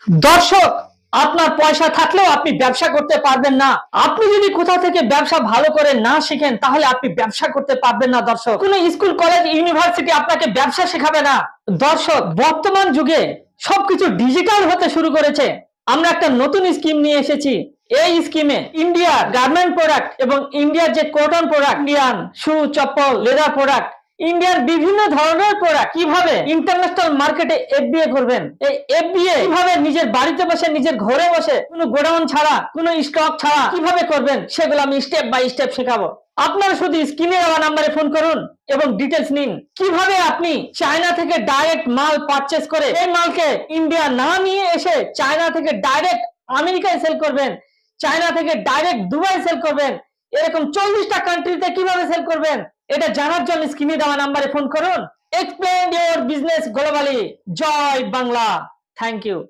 দর্শক, আপনার পয়সা থাকলেও আপনি ব্যবসা করতে পারবেন না। আপনি যদি কোথা থেকে ব্যবসা ভালো করে না শিখেন তাহলে আপনি ব্যবসা করতে পারবেন না। দর্শক, কোনো স্কুল কলেজ ইউনিভার্সিটি আপনাকে ব্যবসা শেখাবে না। দর্শক, বর্তমান যুগে সবকিছু ডিজিটাল হতে শুরু করেছে। আমরা একটা নতুন স্কিম নিয়ে এসেছি। এই স্কিমে ইন্ডিয়ার গার্মেন্ট প্রোডাক্ট এবং ইন্ডিয়ার যে কটন প্রোডাক্ট, ইন্ডিয়ান শু, চপ্পল, লেদার প্রোডাক্ট, ইন্ডিয়ার বিভিন্ন ধরনের প্রোডাক্ট কিভাবে ইন্টারন্যাশনাল মার্কেটে এফবিএ করবেন, এই এফবিএ কিভাবে নিজের বাড়িতে বসে, নিজের ঘরে বসে, কোনো গোডাউন ছাড়া, কোনো স্টক ছাড়া কিভাবে করবেন, সেগুলো আমি স্টেপ বাই স্টেপ শেখাবো। আপনারা শুধু স্ক্রিনে দেওয়া নাম্বারে ফোন করুন এবং ডিটেলস নিন কিভাবে আপনি চায়না থেকে ডাইরেক্ট মাল পারচেজ করে এই মালকে ইন্ডিয়া না নিয়ে এসে চায়না থেকে ডাইরেক্ট আমেরিকায় সেল করবেন, চায়না থেকে ডাইরেক্ট দুবাই সেল করবেন, এরকম 40টা কান্ট্রিতে কিভাবে সেল করবেন, এটা জানার জন্য স্ক্রিনে দেওয়া নাম্বারে ফোন করুন। Explain your business globally. জয় বাংলা। Thank you.